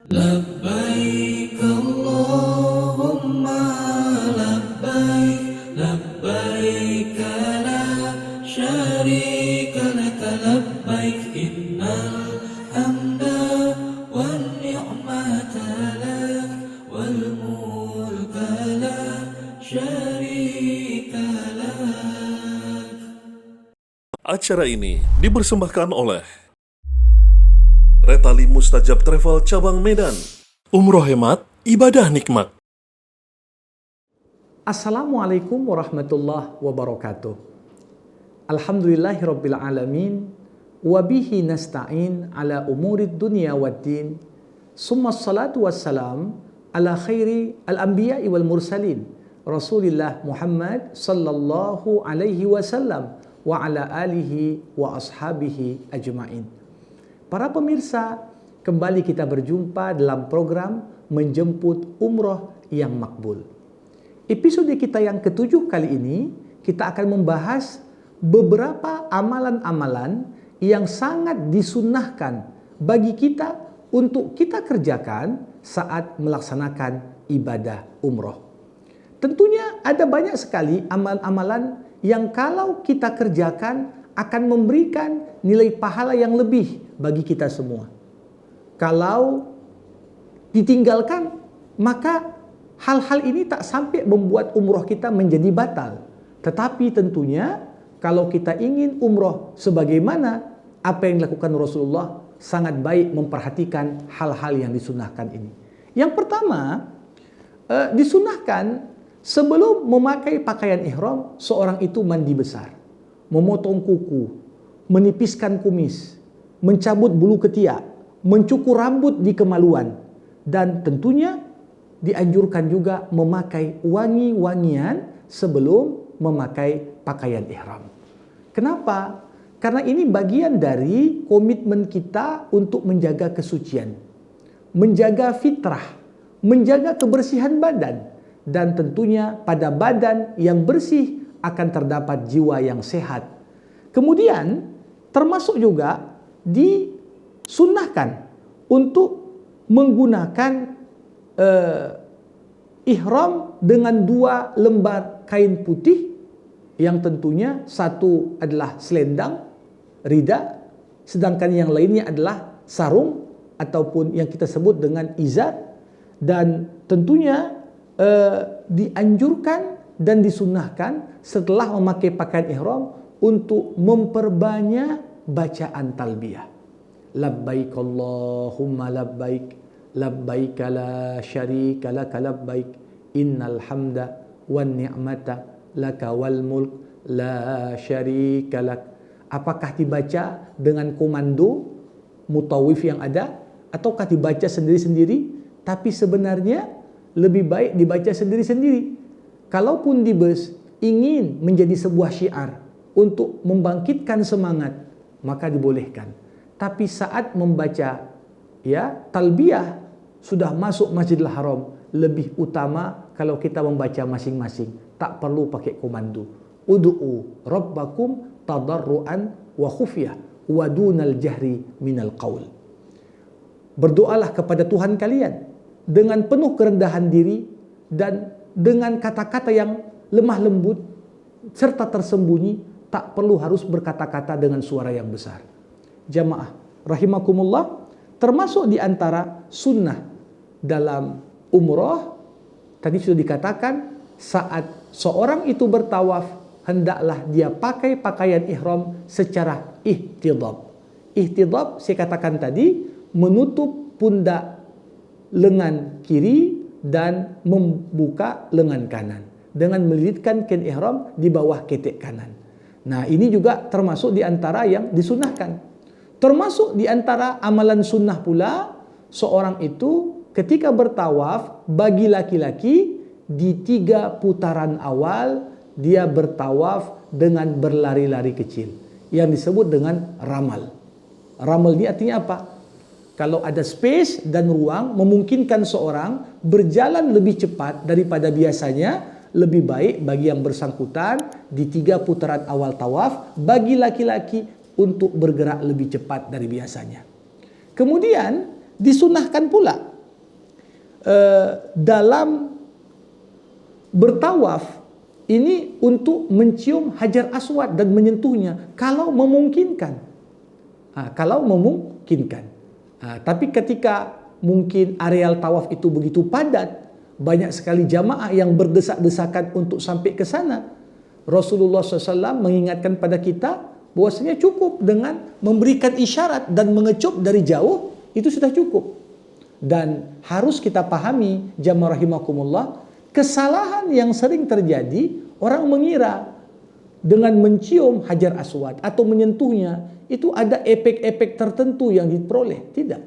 لبيك اللهم لبيك لبيك لا شريك لك لبيك إن الحمد والنعمة لك والملك لا شريك لك. Acara ini dipersembahkan oleh Retali Mustajab Travel Cabang Medan. Umroh hemat, ibadah nikmat. Assalamualaikum warahmatullahi wabarakatuh. Alhamdulillahirabbil alamin wa bihi nasta'in ala umurid dunya waddin. Summa salatu wassalam ala khairi al-anbiya'i wal mursalin. Rasulillah Muhammad sallallahu alaihi wasallam wa ala alihi wa ashabihi ajma'in. Para pemirsa, kembali kita berjumpa dalam program Menjemput Umroh yang Makbul. Episode kita yang ke-7 kali ini, kita akan membahas beberapa amalan-amalan yang sangat disunnahkan bagi kita untuk kita kerjakan saat melaksanakan ibadah umroh. Tentunya ada banyak sekali amalan-amalan yang kalau kita kerjakan akan memberikan nilai pahala yang lebih bagi kita semua. Kalau ditinggalkan, maka hal-hal ini tak sampai membuat umroh kita menjadi batal. Tetapi tentunya kalau kita ingin umroh sebagaimana apa yang dilakukan Rasulullah, sangat baik memperhatikan hal-hal yang disunahkan ini. Yang pertama, disunahkan sebelum memakai pakaian ihram, seorang itu mandi besar, memotong kuku, menipiskan kumis, mencabut bulu ketiak, mencukur rambut di kemaluan, dan tentunya dianjurkan juga memakai wangi-wangian sebelum memakai pakaian ihram. Kenapa? Karena ini bagian dari komitmen kita untuk menjaga kesucian, menjaga fitrah, menjaga kebersihan badan, dan tentunya pada badan yang bersih akan terdapat jiwa yang sehat. Kemudian termasuk juga disunnahkan untuk menggunakan ihram dengan 2 lembar kain putih, yang tentunya satu adalah selendang, rida, sedangkan yang lainnya adalah sarung ataupun yang kita sebut dengan izar. Dan tentunya dianjurkan dan disunnahkan setelah memakai pakaian ihram untuk memperbanyak bacaan talbiyah. Labbaik Allahumma labbaik, labbaik la syarika laka labbaik, innal hamda wan ni'mata laka wal mulk la syarika lak. Apakah dibaca dengan komando mutawif yang ada, ataukah dibaca sendiri-sendiri? Tapi sebenarnya lebih baik dibaca sendiri-sendiri. Kalaupun di bus ingin menjadi sebuah syiar untuk membangkitkan semangat, maka dibolehkan. Tapi saat membaca talbiyah sudah masuk Masjidil Haram, lebih utama kalau kita membaca masing-masing, tak perlu pakai komando. Ud'u rabbakum tadarruan wa khufyah wa dunal jahri minal qaul. Berdoalah kepada Tuhan kalian dengan penuh kerendahan diri dan dengan kata-kata yang lemah lembut serta tersembunyi, tak perlu harus berkata-kata dengan suara yang besar. Jamaah rahimakumullah, termasuk di antara sunnah dalam umroh, tadi sudah dikatakan saat seorang itu bertawaf, hendaklah dia pakai pakaian ihram secara ihtidab. Ihtidab saya katakan tadi, menutup pundak lengan kiri dan membuka lengan kanan dengan melilitkan kain ihram di bawah ketek kanan. Nah, ini juga termasuk di antara yang disunahkan. Termasuk di antara amalan sunnah pula, seorang itu ketika bertawaf, bagi laki-laki di 3 putaran awal dia bertawaf dengan berlari-lari kecil yang disebut dengan ramal. Ramal ini artinya apa? Kalau ada space dan ruang memungkinkan seorang berjalan lebih cepat daripada biasanya, lebih baik bagi yang bersangkutan di 3 putaran awal tawaf bagi laki-laki untuk bergerak lebih cepat dari biasanya. Kemudian disunahkan pula dalam bertawaf ini untuk mencium Hajar Aswad dan menyentuhnya kalau memungkinkan. Kalau memungkinkan. Tapi ketika mungkin areal tawaf itu begitu padat, banyak sekali jamaah yang berdesak-desakan untuk sampai ke sana, Rasulullah SAW mengingatkan pada kita bahwasanya cukup dengan memberikan isyarat dan mengecup dari jauh, itu sudah cukup. Dan harus kita pahami, jamaah rahimakumullah, kesalahan yang sering terjadi, orang mengira dengan mencium Hajar Aswad atau menyentuhnya itu ada efek-efek tertentu yang diperoleh. Tidak.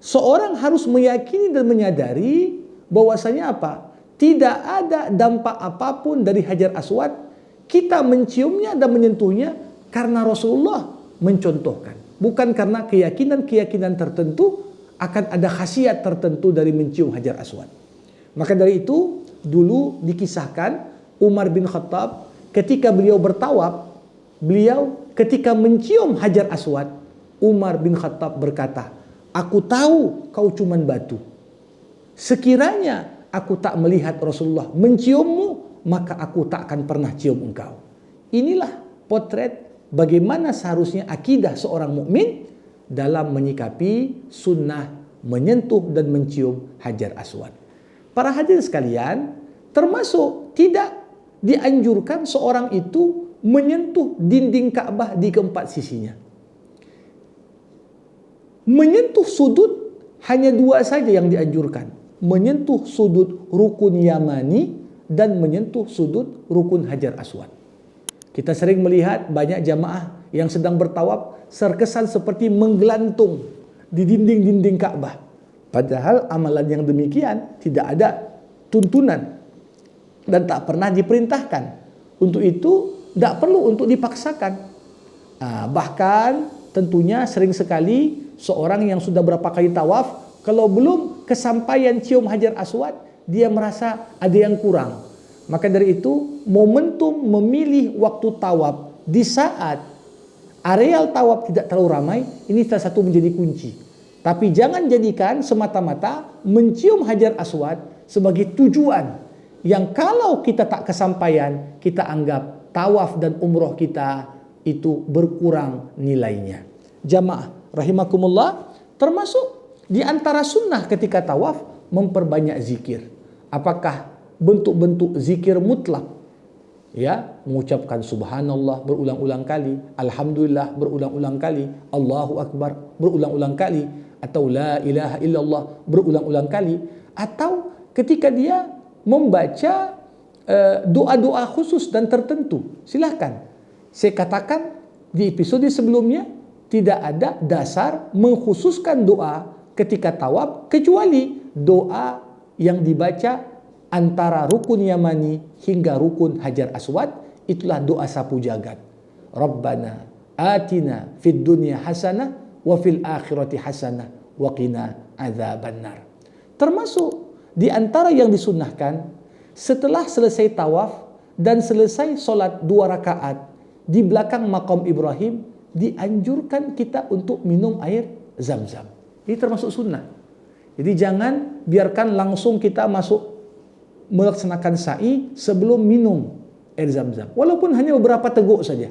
Seorang harus meyakini dan menyadari bahwasanya apa? Tidak ada dampak apapun dari Hajar Aswad. Kita menciumnya dan menyentuhnya karena Rasulullah mencontohkan. Bukan karena keyakinan-keyakinan tertentu akan ada khasiat tertentu dari mencium Hajar Aswad. Maka dari itu dulu dikisahkan Umar bin Khattab ketika beliau bertawaf, beliau ketika mencium Hajar Aswad, Umar bin Khattab berkata, "Aku tahu kau cuman batu. Sekiranya aku tak melihat Rasulullah menciummu, maka aku tak akan pernah cium engkau." Inilah potret bagaimana seharusnya akidah seorang mukmin dalam menyikapi sunnah menyentuh dan mencium Hajar Aswad. Para hadirin sekalian, termasuk tidak dianjurkan seorang itu menyentuh dinding Ka'bah di keempat sisinya. Menyentuh sudut hanya dua saja yang dianjurkan. Menyentuh sudut rukun Yamani dan menyentuh sudut rukun Hajar Aswad. Kita sering melihat banyak jamaah yang sedang bertawaf terkesan seperti menggelantung di dinding-dinding Ka'bah. Padahal amalan yang demikian tidak ada tuntunan dan tak pernah diperintahkan. Untuk itu tidak perlu untuk dipaksakan. Bahkan tentunya sering sekali seorang yang sudah berapa kali tawaf, kalau belum kesampaian cium Hajar Aswad, dia merasa ada yang kurang. Maka dari itu momentum memilih waktu tawaf di saat areal tawaf tidak terlalu ramai, ini salah satu menjadi kunci. Tapi jangan jadikan semata-mata mencium Hajar Aswad sebagai tujuan yang kalau kita tak kesampaian, kita anggap tawaf dan umroh kita itu berkurang nilainya. Jamaah rahimakumullah, termasuk di antara sunnah ketika tawaf memperbanyak zikir. Apakah bentuk-bentuk zikir mutlak? Ya, mengucapkan subhanallah berulang-ulang kali, alhamdulillah berulang-ulang kali, Allahu akbar berulang-ulang kali, atau la ilaha illallah berulang-ulang kali, atau ketika dia membaca doa-doa khusus dan tertentu. Silahkan. Saya katakan di episode sebelumnya, tidak ada dasar mengkhususkan doa ketika tawaf kecuali doa yang dibaca antara rukun Yamani hingga rukun Hajar Aswad. Itulah doa sapu jagat. Rabbana atina fid dunya hasanah wa fil akhirati hasanah wa qina adzabannar. Termasuk di antara yang disunnahkan setelah selesai tawaf dan selesai solat 2 rakaat di belakang makam Ibrahim, dianjurkan kita untuk minum air Zam-Zam. Ini termasuk sunnah. Jadi jangan biarkan langsung kita masuk melaksanakan sa'i sebelum minum air Zam-Zam. Walaupun hanya beberapa teguk saja.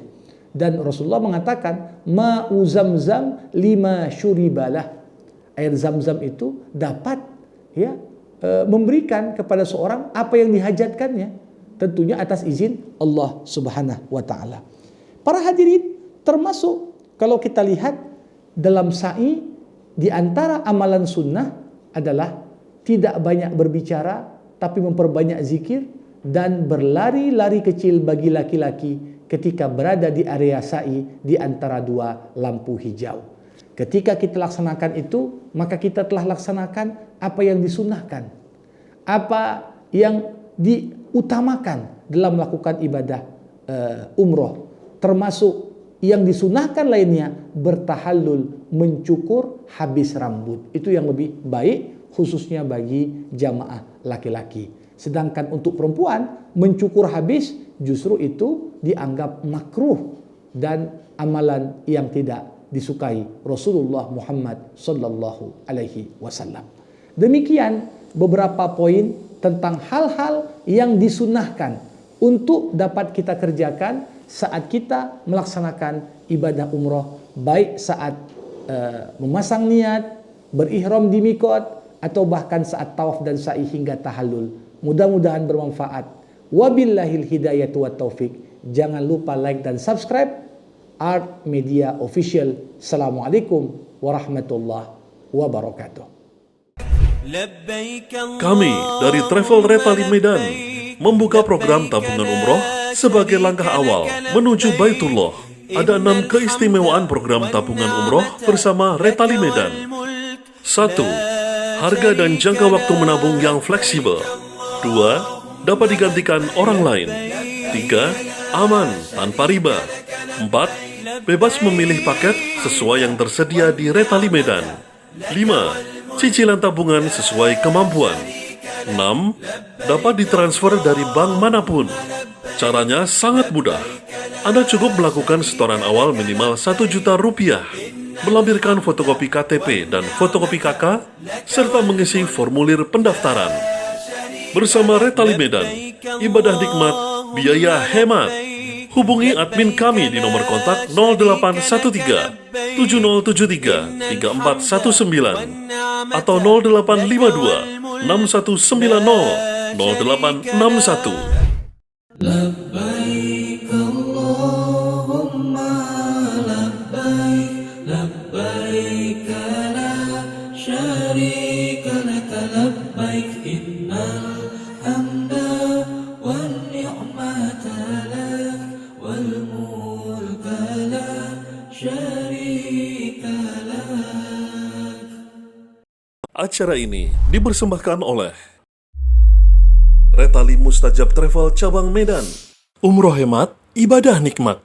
Dan Rasulullah mengatakan, ma'u Zam-Zam lima syuribalah. Air Zam-Zam itu dapat memberikan kepada seorang apa yang dihajatkannya. Tentunya atas izin Allah Subhanahu wa ta'ala. Para hadirin, termasuk kalau kita lihat dalam sa'i, di antara amalan sunnah adalah tidak banyak berbicara, tapi memperbanyak zikir dan berlari-lari kecil bagi laki-laki ketika berada di area sa'i di antara 2 lampu hijau. Ketika kita laksanakan itu, maka kita telah laksanakan apa yang disunnahkan, apa yang diutamakan dalam melakukan ibadah umroh. Termasuk yang disunahkan lainnya bertahallul, mencukur habis rambut. Itu yang lebih baik khususnya bagi jamaah laki-laki. Sedangkan untuk perempuan mencukur habis justru itu dianggap makruh dan amalan yang tidak disukai Rasulullah Muhammad sallallahu alaihi wasallam. Demikian beberapa poin tentang hal-hal yang disunahkan untuk dapat kita kerjakan saat kita melaksanakan ibadah umroh, baik saat memasang niat, berihram di mikot, atau bahkan saat tawaf dan sa'i hingga tahallul. Mudah-mudahan bermanfaat. Wabillahil hidayatu wat taufik. Jangan lupa like dan subscribe Art Media Official. Assalamualaikum warahmatullahi wabarakatuh. Kami dari Travel Retali Medan membuka program tabungan umroh sebagai langkah awal menuju Baitullah. Ada 6 keistimewaan program tabungan umroh bersama Retali Medan. 1. Harga dan jangka waktu menabung yang fleksibel. 2. Dapat digantikan orang lain. 3. Aman tanpa riba. 4. Bebas memilih paket sesuai yang tersedia di Retali Medan. 5. Cicilan tabungan sesuai kemampuan. 6. Dapat ditransfer dari bank manapun. Caranya sangat mudah. Anda cukup melakukan setoran awal minimal Rp1.000.000, melampirkan fotokopi KTP dan fotokopi KK, serta mengisi formulir pendaftaran. Bersama Retali Medan, ibadah nikmat, biaya hemat. Hubungi admin kami di nomor kontak 0813 7073 3419 atau 0852 6190 0861. لبيك اللهم لبيك لبيك لا شريك لك لبيك إن الحمد والنعمة لك والملك لا شريك لك. Acara ini dipersembahkan oleh Retali Mustajab Travel Cabang Medan. Umroh hemat, ibadah nikmat.